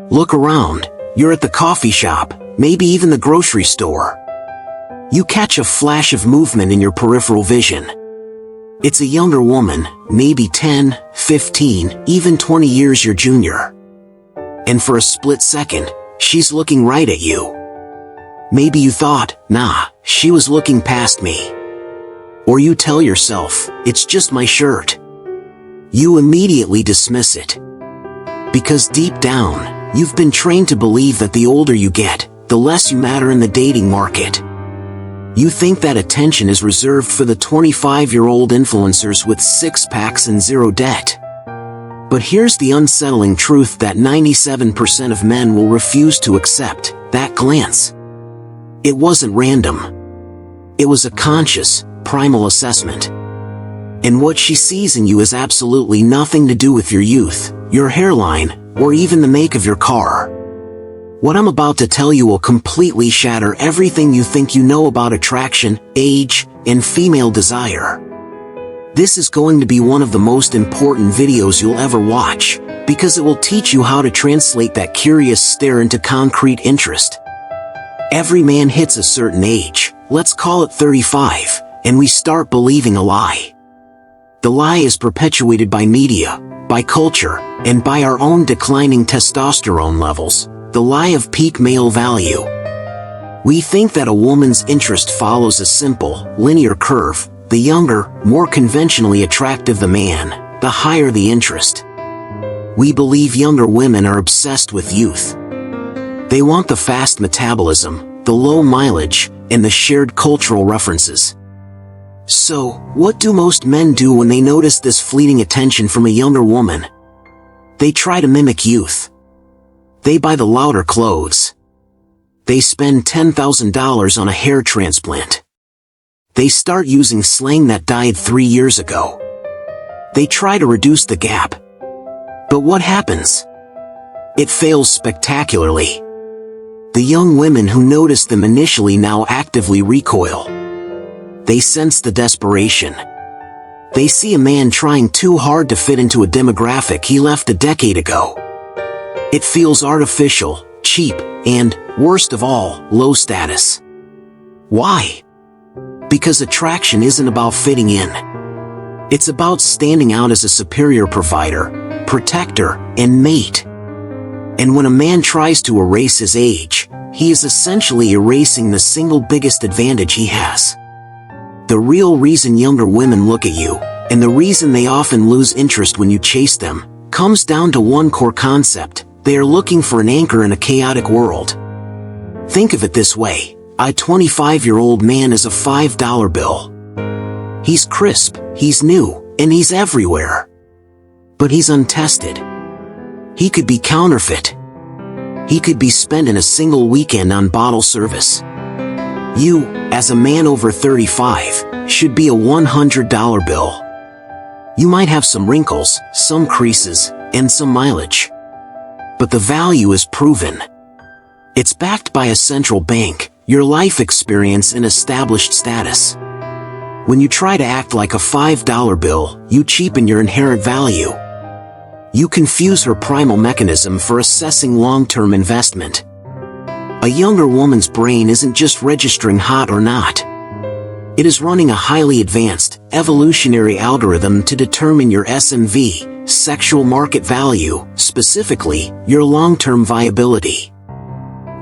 Look around. You're at the coffee shop, maybe even the grocery store. You catch a flash of movement in your peripheral vision. It's a younger woman, maybe 10, 15, even 20 years your junior. And for a split second, she's looking right at you. Maybe you thought, nah, she was looking past me. Or you tell yourself, it's just my shirt. You immediately dismiss it. Because deep down, you've been trained to believe that the older you get, the less you matter in the dating market. You think that attention is reserved for the 25-year-old influencers with six-packs and zero debt. But here's the unsettling truth that 97% of men will refuse to accept: that glance. It wasn't random. It was a conscious, primal assessment. And what she sees in you has absolutely nothing to do with your youth, your hairline, or even the make of your car. What I'm about to tell you will completely shatter everything you think you know about attraction, age, and female desire. This is going to be one of the most important videos you'll ever watch, because it will teach you how to translate that curious stare into concrete interest. Every man hits a certain age, let's call it 35, and we start believing a lie. The lie is perpetuated by media, by culture, and by our own declining testosterone levels, the lie of peak male value. We think that a woman's interest follows a simple, linear curve. The younger, more conventionally attractive the man, the higher the interest. We believe younger women are obsessed with youth. They want the fast metabolism, the low mileage, and the shared cultural references. So, what do most men do when they notice this fleeting attention from a younger woman? They try to mimic youth. They buy the louder clothes. They spend $10,000 on a hair transplant. They start using slang that died 3 years ago. They try to reduce the gap. But what happens? It fails spectacularly. The young women who noticed them initially now actively recoil. They sense the desperation. They see a man trying too hard to fit into a demographic he left a decade ago. It feels artificial, cheap, and, worst of all, low status. Why? Because attraction isn't about fitting in. It's about standing out as a superior provider, protector, and mate. And when a man tries to erase his age, he is essentially erasing the single biggest advantage he has. The real reason younger women look at you, and the reason they often lose interest when you chase them, comes down to one core concept: they are looking for an anchor in a chaotic world. Think of it this way: a 25-year-old man is a $5 bill. He's crisp, he's new, and he's everywhere. But he's untested. He could be counterfeit. He could be spent in a single weekend on bottle service. You, as a man over 35, should be a $100 bill. You might have some wrinkles, some creases, and some mileage. But the value is proven. It's backed by a central bank, your life experience, and established status. When you try to act like a $5 bill, you cheapen your inherent value. You confuse her primal mechanism for assessing long-term investment. A younger woman's brain isn't just registering hot or not. It is running a highly advanced, evolutionary algorithm to determine your SMV, sexual market value, specifically, your long-term viability.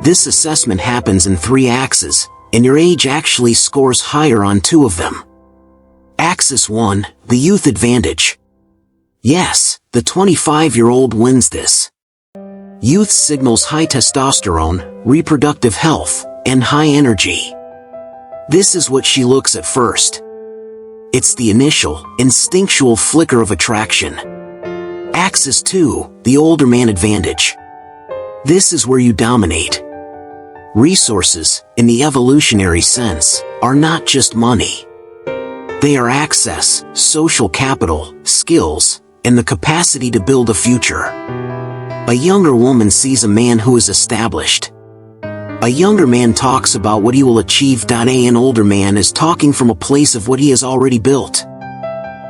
This assessment happens in 3 axes, and your age actually scores higher on 2 of them. Axis 1, the youth advantage. Yes, the 25-year-old wins this. Youth signals high testosterone, reproductive health, and high energy. This is what she looks at first. It's the initial, instinctual flicker of attraction. Axis 2, the older man advantage. This is where you dominate. Resources, in the evolutionary sense, are not just money. They are access, social capital, skills, and the capacity to build a future. A younger woman sees a man who is established. A younger man talks about what he will achieve. An older man is talking from a place of what he has already built.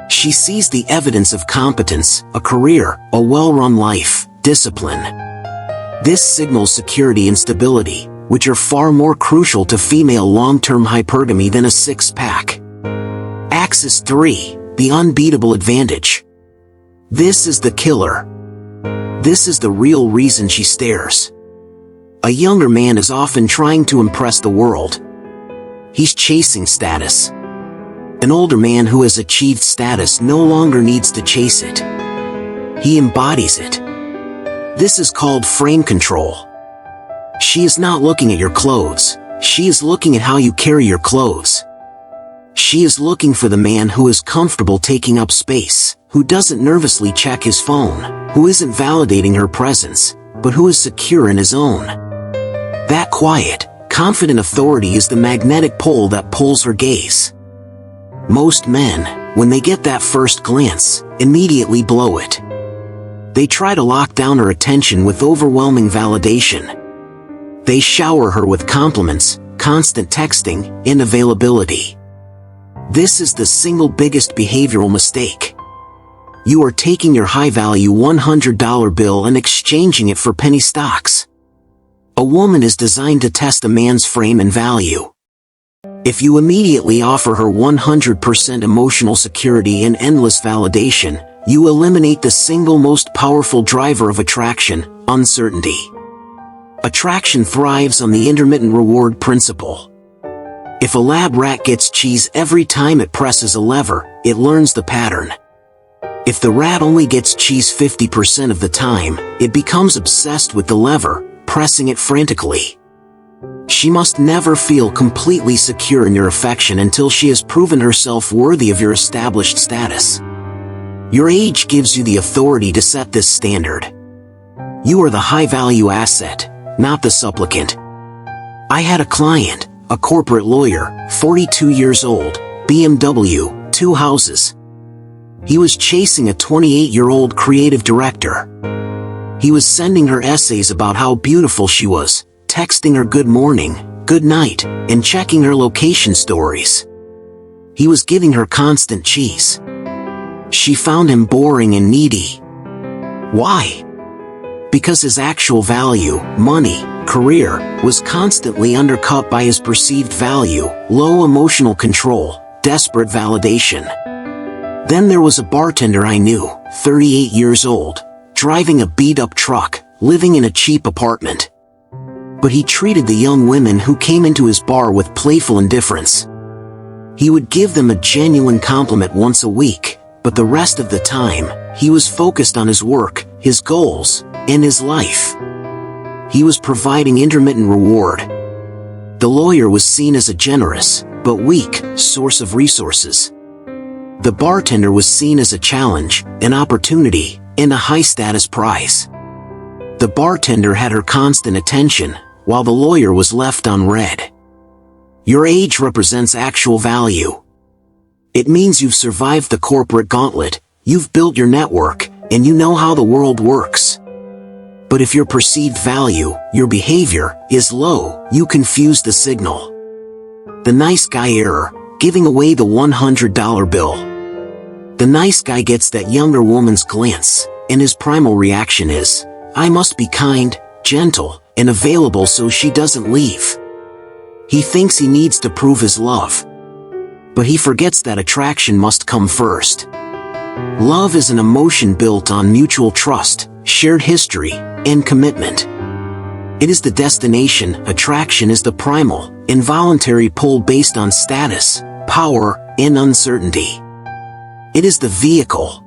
She sees the evidence of competence, a career, a well-run life, discipline. This signals security and stability, which are far more crucial to female long-term hypergamy than a six-pack. Axis 3, the unbeatable advantage. This is the killer. This is the real reason she stares. A younger man is often trying to impress the world. He's chasing status. An older man who has achieved status no longer needs to chase it. He embodies it. This is called frame control. She is not looking at your clothes. She is looking at how you carry your clothes. She is looking for the man who is comfortable taking up space, who doesn't nervously check his phone, who isn't validating her presence, but who is secure in his own. That quiet, confident authority is the magnetic pole that pulls her gaze. Most men, when they get that first glance, immediately blow it. They try to lock down her attention with overwhelming validation. They shower her with compliments, constant texting, and availability. This is the single biggest behavioral mistake. You are taking your high-value $100 bill and exchanging it for penny stocks. A woman is designed to test a man's frame and value. If you immediately offer her 100% emotional security and endless validation, you eliminate the single most powerful driver of attraction, uncertainty. Attraction thrives on the intermittent reward principle. If a lab rat gets cheese every time it presses a lever, it learns the pattern. If the rat only gets cheese 50% of the time, it becomes obsessed with the lever, pressing it frantically. She must never feel completely secure in your affection until she has proven herself worthy of your established status. Your age gives you the authority to set this standard. You are the high-value asset, not the supplicant. I had a client, a corporate lawyer, 42 years old, BMW, 2 houses. He was chasing a 28-year-old creative director. He was sending her essays about how beautiful she was, texting her good morning, good night, and checking her location stories. He was giving her constant cheese. She found him boring and needy. Why? Because his actual value, money, career, was constantly undercut by his perceived value, low emotional control, desperate validation. Then there was a bartender I knew, 38 years old, driving a beat-up truck, living in a cheap apartment. But he treated the young women who came into his bar with playful indifference. He would give them a genuine compliment once a week, but the rest of the time, he was focused on his work, his goals, and his life. He was providing intermittent reward. The lawyer was seen as a generous, but weak, source of resources. The bartender was seen as a challenge, an opportunity, and a high-status prize. The bartender had her constant attention, while the lawyer was left unread. Your age represents actual value. It means you've survived the corporate gauntlet, you've built your network, and you know how the world works. But if your perceived value, your behavior, is low, you confuse the signal. The nice guy error, giving away the $100 bill. The nice guy gets that younger woman's glance, and his primal reaction is, I must be kind, gentle, and available so she doesn't leave. He thinks he needs to prove his love. But he forgets that attraction must come first. Love is an emotion built on mutual trust, shared history, and commitment. It is the destination, attraction is the primal, involuntary pull based on status, power, and uncertainty. It is the vehicle.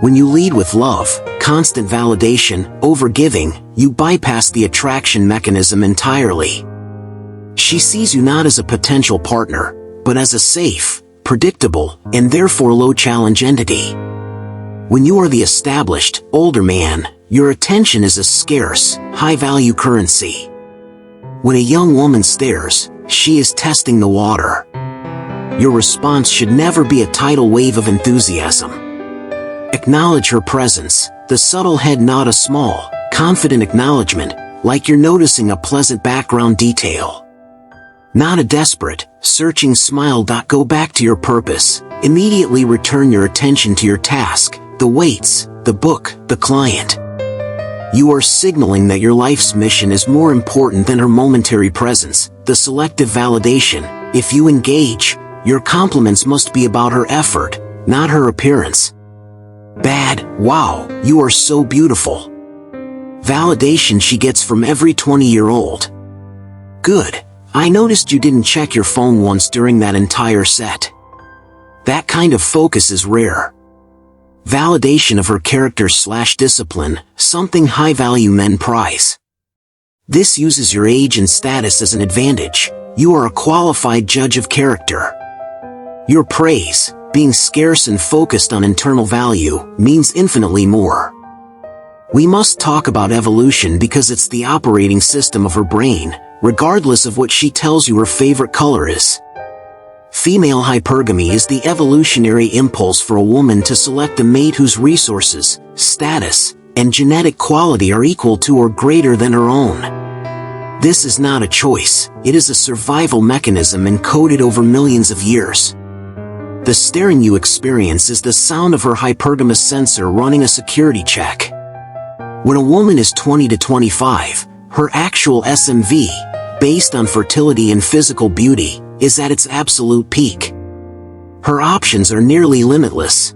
When you lead with love, constant validation, overgiving, you bypass the attraction mechanism entirely. She sees you not as a potential partner, but as a safe, predictable, and therefore low-challenge entity. When you are the established, older man, your attention is a scarce, high-value currency. When a young woman stares, she is testing the water. Your response should never be a tidal wave of enthusiasm. Acknowledge her presence, the subtle head nod, a small, confident acknowledgement, like you're noticing a pleasant background detail. Not a desperate, searching smile. Go back to your purpose. Immediately return your attention to your task, the weights, the book, the client. You are signaling that your life's mission is more important than her momentary presence. The selective validation. If you engage, your compliments must be about her effort, not her appearance. Bad. Wow, you are so beautiful. Validation she gets from every 20-year-old. Good. I noticed you didn't check your phone once during that entire set. That kind of focus is rare. Validation of her character/discipline, something high-value men prize. This uses your age and status as an advantage. You are a qualified judge of character. Your praise, being scarce and focused on internal value, means infinitely more. We must talk about evolution because it's the operating system of her brain, regardless of what she tells you her favorite color is. Female hypergamy is the evolutionary impulse for a woman to select a mate whose resources, status, and genetic quality are equal to or greater than her own. This is not a choice, it is a survival mechanism encoded over millions of years. The staring you experience is the sound of her hypergamous sensor running a security check. When a woman is 20 to 25, her actual SMV, based on fertility and physical beauty, is at its absolute peak. Her options are nearly limitless.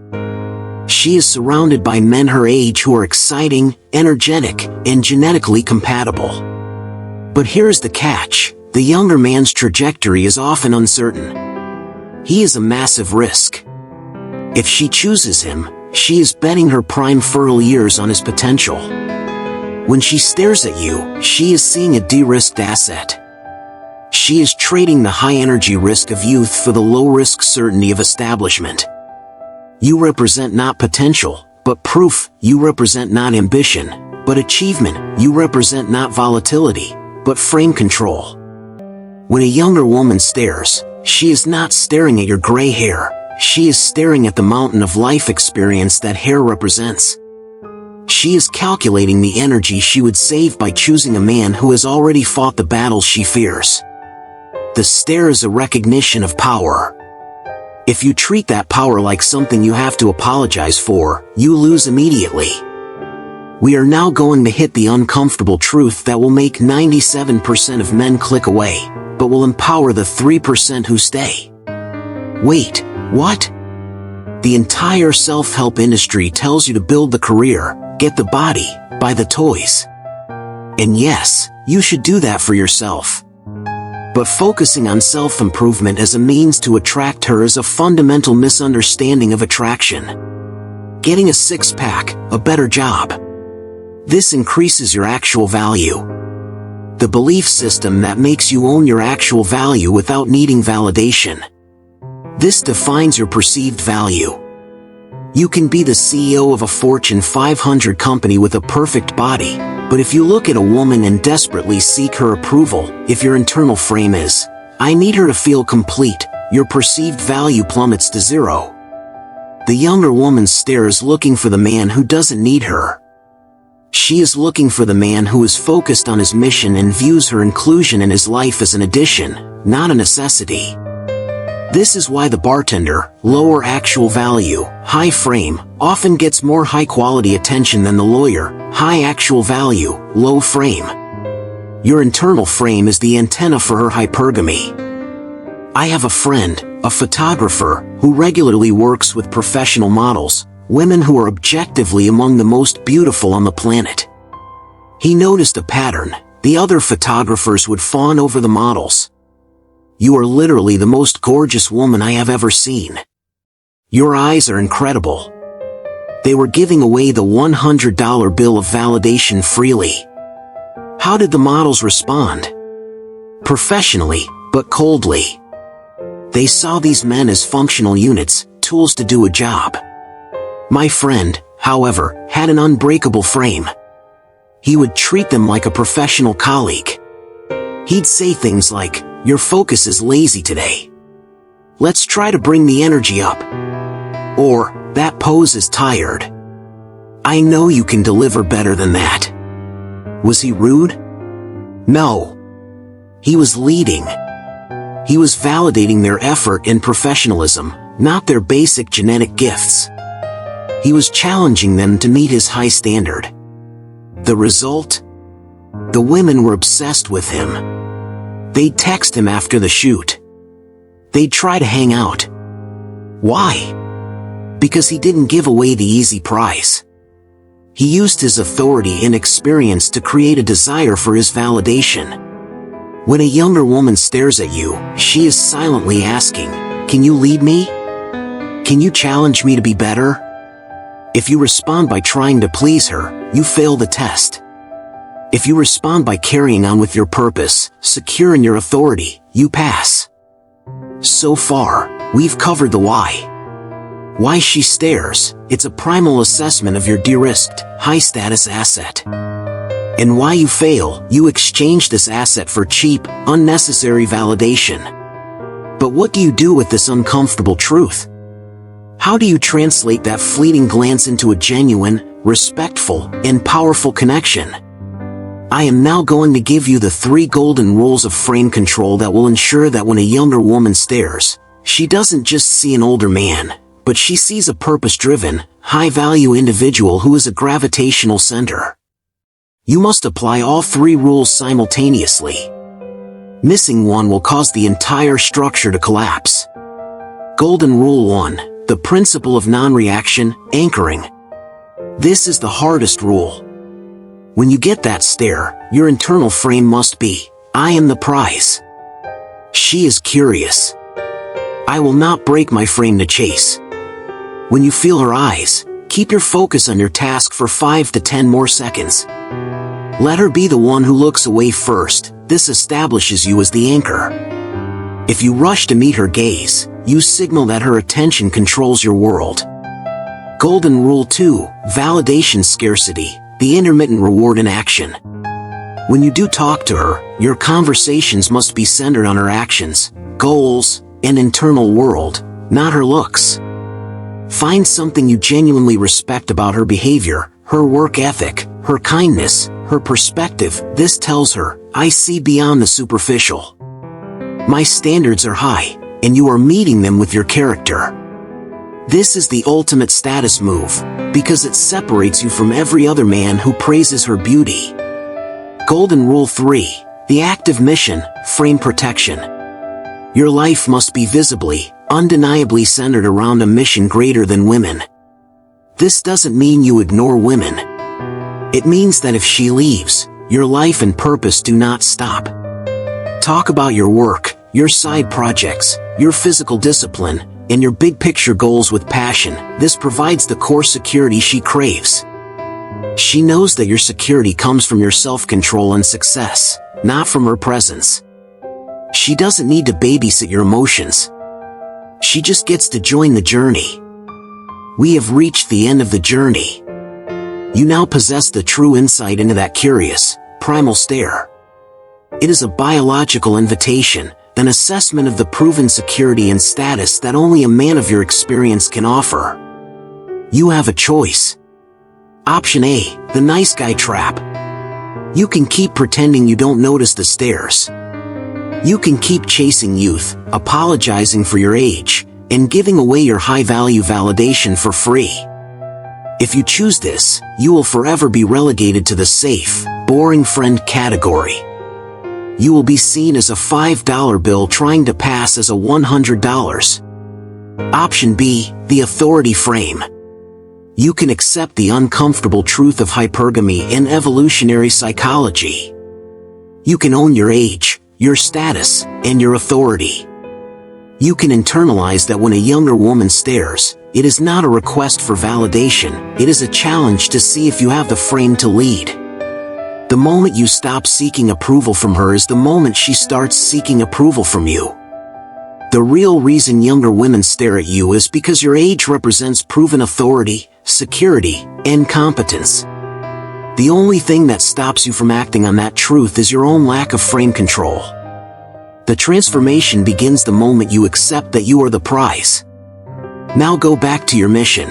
She is surrounded by men her age who are exciting, energetic, and genetically compatible. But here's the catch: the younger man's trajectory is often uncertain. He is a massive risk. If she chooses him, she is betting her prime fertile years on his potential. When she stares at you, she is seeing a de-risked asset. She is trading the high-energy risk of youth for the low-risk certainty of establishment. You represent not potential, but proof. You represent not ambition, but achievement. You represent not volatility, but frame control. When a younger woman stares, she is not staring at your gray hair. She is staring at the mountain of life experience that hair represents. She is calculating the energy she would save by choosing a man who has already fought the battles she fears. The stare is a recognition of power. If you treat that power like something you have to apologize for, you lose immediately. We are now going to hit the uncomfortable truth that will make 97% of men click away, but will empower the 3% who stay. Wait, what? The entire self-help industry tells you to build the career, get the body, buy the toys. And yes, you should do that for yourself. But focusing on self-improvement as a means to attract her is a fundamental misunderstanding of attraction. Getting a six-pack, a better job. This increases your actual value. The belief system that makes you own your actual value without needing validation. This defines your perceived value. You can be the CEO of a Fortune 500 company with a perfect body, but if you look at a woman and desperately seek her approval, if your internal frame is, "I need her to feel complete," your perceived value plummets to zero. The younger woman stares looking for the man who doesn't need her. She is looking for the man who is focused on his mission and views her inclusion in his life as an addition, not a necessity. This is why the bartender, lower actual value, high frame, often gets more high-quality attention than the lawyer, high actual value, low frame. Your internal frame is the antenna for her hypergamy. I have a friend, a photographer, who regularly works with professional models, women who are objectively among the most beautiful on the planet. He noticed a pattern: the other photographers would fawn over the models. "You are literally the most gorgeous woman I have ever seen. Your eyes are incredible." They were giving away the $100 bill of validation freely. How did the models respond? Professionally, but coldly. They saw these men as functional units, tools to do a job. My friend, however, had an unbreakable frame. He would treat them like a professional colleague. He'd say things like, "Your focus is lazy today. Let's try to bring the energy up." Or, "That pose is tired. I know you can deliver better than that." Was he rude? No. He was leading. He was validating their effort and professionalism, not their basic genetic gifts. He was challenging them to meet his high standard. The result? The women were obsessed with him. They'd text him after the shoot. They'd try to hang out. Why? Because he didn't give away the easy prize. He used his authority and experience to create a desire for his validation. When a younger woman stares at you, she is silently asking, "Can you lead me? Can you challenge me to be better?" If you respond by trying to please her, you fail the test. If you respond by carrying on with your purpose, secure in your authority, you pass. So far, we've covered the why. Why she stares, it's a primal assessment of your de-risked, high-status asset. And why you fail, you exchange this asset for cheap, unnecessary validation. But what do you do with this uncomfortable truth? How do you translate that fleeting glance into a genuine, respectful, and powerful connection? I am now going to give you the 3 golden rules of frame control that will ensure that when a younger woman stares, she doesn't just see an older man, but she sees a purpose-driven, high-value individual who is a gravitational center. You must apply all 3 rules simultaneously. Missing one will cause the entire structure to collapse. Golden Rule 1, the principle of non-reaction, anchoring. This is the hardest rule. When you get that stare, your internal frame must be, "I am the prize." She is curious. I will not break my frame to chase. When you feel her eyes, keep your focus on your task for 5 to 10 more seconds. Let her be the one who looks away first. This establishes you as the anchor. If you rush to meet her gaze, you signal that her attention controls your world. Golden Rule 2, validation scarcity, the intermittent reward in action. When you do talk to her, your conversations must be centered on her actions, goals, and internal world, not her looks. Find something you genuinely respect about her behavior, her work ethic, her kindness, her perspective. This tells her, "I see beyond the superficial. My standards are high, and you are meeting them with your character." This is the ultimate status move, because it separates you from every other man who praises her beauty. Golden Rule 3, the active mission, frame protection. Your life must be visibly, undeniably centered around a mission greater than women. This doesn't mean you ignore women. It means that if she leaves, your life and purpose do not stop. Talk about your work, your side projects, your physical discipline, and your big picture goals with passion. This provides the core security she craves. She knows that your security comes from your self-control and success, not from her presence. She doesn't need to babysit your emotions. She just gets to join the journey. We have reached the end of the journey. You now possess the true insight into that curious, primal stare. It is a biological invitation, an assessment of the proven security and status that only a man of your experience can offer. You have a choice. Option A, the nice guy trap. You can keep pretending you don't notice the stares. You can keep chasing youth, apologizing for your age, and giving away your high-value validation for free. If you choose this, you will forever be relegated to the safe, boring friend category. You will be seen as a $5 bill trying to pass as a $100. Option B, the authority frame. You can accept the uncomfortable truth of hypergamy and evolutionary psychology. You can own your age, your status, and your authority. You can internalize that when a younger woman stares, it is not a request for validation, it is a challenge to see if you have the frame to lead. The moment you stop seeking approval from her is the moment she starts seeking approval from you. The real reason younger women stare at you is because your age represents proven authority, security, and competence. The only thing that stops you from acting on that truth is your own lack of frame control. The transformation begins the moment you accept that you are the prize. Now go back to your mission.